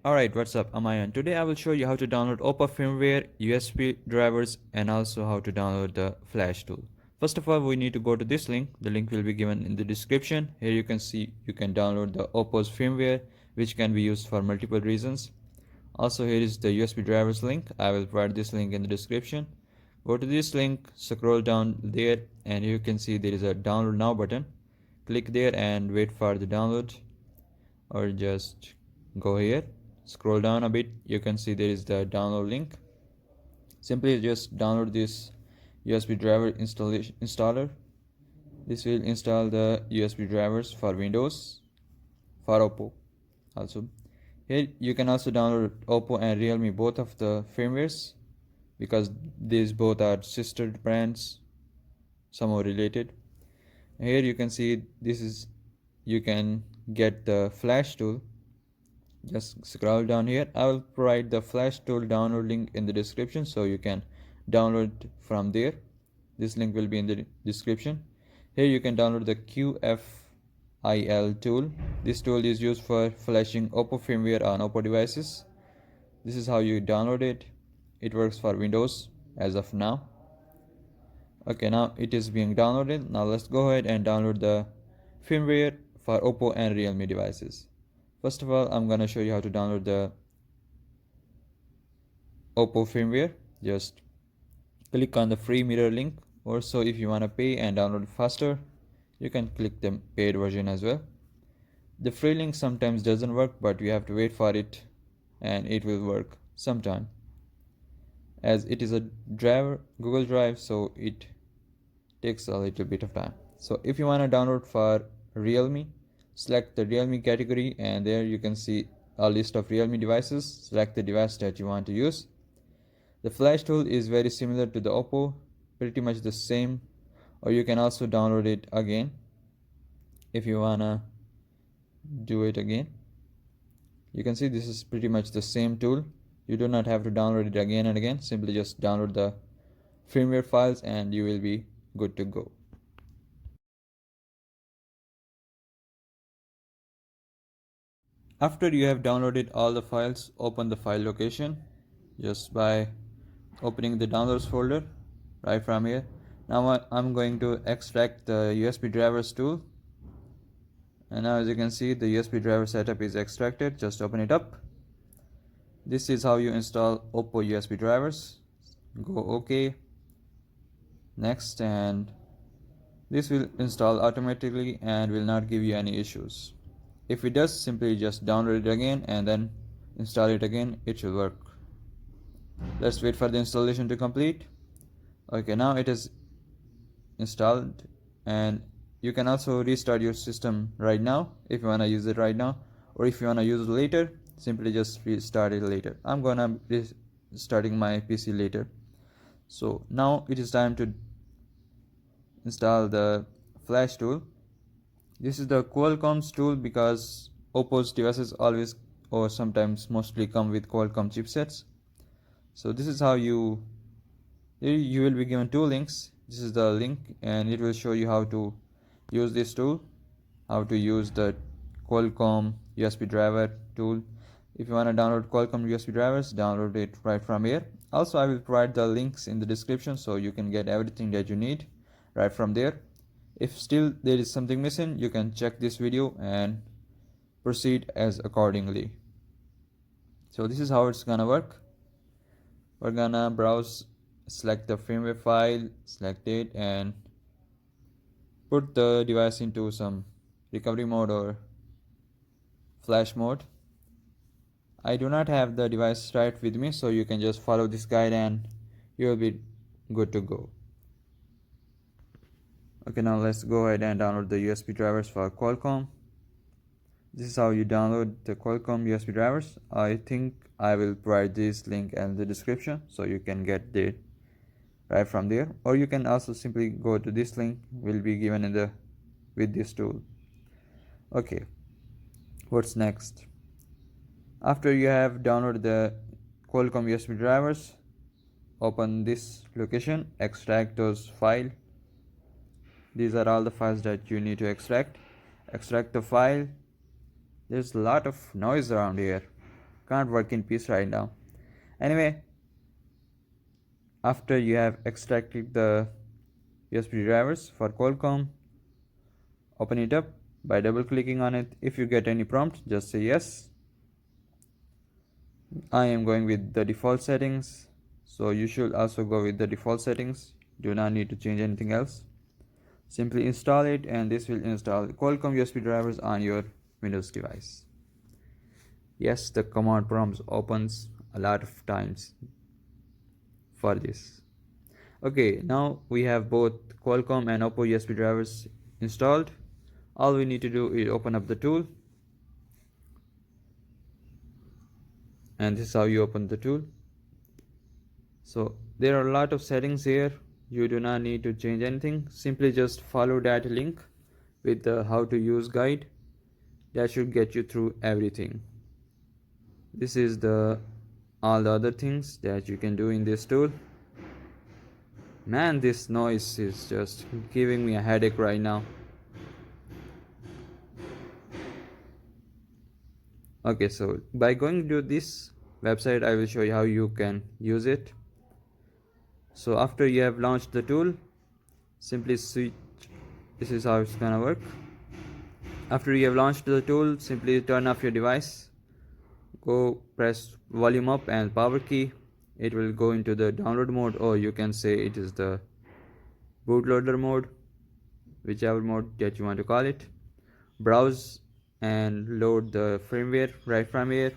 Alright, what's up? I'm Ayan. Today I will show you how to download Oppo firmware, USB drivers, and also how to download the flash tool. First of all, we need to go to this link. The link will be given in the description. Here you can see you can download the Oppo's firmware, which can be used for multiple reasons. Also, here is the USB drivers link. I will provide this link in the description. Go to this link, scroll down there, and you can see there is a download now button. Click there and wait for the download, or just go here, scroll down a bit. You can see there is the download link. Simply just download this USB driver installer. This will install the USB drivers for Windows, for Oppo. Also, here you can also download Oppo and Realme, both of the firmwares, because these both are sister brands, somehow related. Here you can see this is, you can get the flash tool. Just scroll down here. I will provide the flash tool download link in the description, so you can download from there. This link will be in the description. Here you can download the QFIL tool. This tool is used for flashing Oppo firmware on Oppo devices. This is how you download it. It works for Windows as of now. Okay, now it is being downloaded. Now let's go ahead and download the firmware for Oppo and Realme devices. First of all, I'm gonna show you how to download the Oppo firmware. Just click on the free mirror link. Also, if you wanna pay and download faster, you can click the paid version as well. The free link sometimes doesn't work, but you have to wait for it, and it will work sometime. As it is a Google Drive, so it takes a little bit of time. So if you wanna download for Realme, select the Realme category, and there you can see a list of Realme devices. Select the device that you want to use. The flash tool is very similar to the Oppo, pretty much the same, or you can also download it again if you wanna do it again. You can see this is pretty much the same tool. You do not have to download it again and again. Simply just download the firmware files and you will be good to go. After you have downloaded all the files, open the file location just by opening the downloads folder right from here. Now I'm going to extract the USB drivers tool, and now as you can see the USB driver setup is extracted. Just open it up. This is how you install Oppo USB drivers. Go OK, next, and this will install automatically and will not give you any issues. If it does, simply just download it again and then install it again. It should work. Let's wait for the installation to complete. Okay, now it is installed, and you can also restart your system right now if you want to use it right now, or if you want to use it later, simply just restart it later. I'm gonna be starting my PC later. So now it is time to install the flash tool. This is the Qualcomm's tool because Oppo's devices always or sometimes mostly come with Qualcomm chipsets. So this is how you will be given two links. This is the link, and it will show you how to use this tool, how to use the Qualcomm USB driver tool. If you want to download Qualcomm USB drivers, download it right from here. Also, I will provide the links in the description so you can get everything that you need right from there. If still there is something missing, you can check this video and proceed as accordingly. So this is how it's gonna work. We're gonna browse, select the firmware file, select it, and put the device into some recovery mode or flash mode. I do not have the device right with me, so you can just follow this guide and you will be good to go. Okay, now let's go ahead and download the USB drivers for Qualcomm. This is how you download the Qualcomm USB drivers. I think I will provide this link in the description so you can get it right from there, or you can also simply go to this link, will be given in the with this tool. Okay, what's next? After you have downloaded the Qualcomm USB drivers, open this location, extract those files. These are all the files that you need to extract. Extract the file. There's a lot of noise around here. can't work in peace right now. Anyway, after you have extracted the USB drivers for Qualcomm, open it up by double clicking on it. If you get any prompt, just say yes. I am going with the default settings, so you should also go with the default settings. Do not need to change anything else. Simply install it, and this will install Qualcomm USB drivers on your Windows device. Yes, the command prompt opens a lot of times for this. Okay, now we have both Qualcomm and Oppo USB drivers installed. All we need to do is open up the tool, and this is how you open the tool. So there are a lot of settings here. You do not need to change anything. Simply just follow that link with the how to use guide. That should get you through everything. This is the all the other things that you can do in this tool. Man, this noise is just giving me a headache right now. Okay, so by going to this website, I will show you how you can use it. So after you have launched the tool, simply switch. This is how it's gonna work. After you have launched the tool, simply turn off your device. Go press volume up and power key. It will go into the download mode, or you can say it is the bootloader mode, whichever mode that you want to call it. Browse and load the firmware right from here.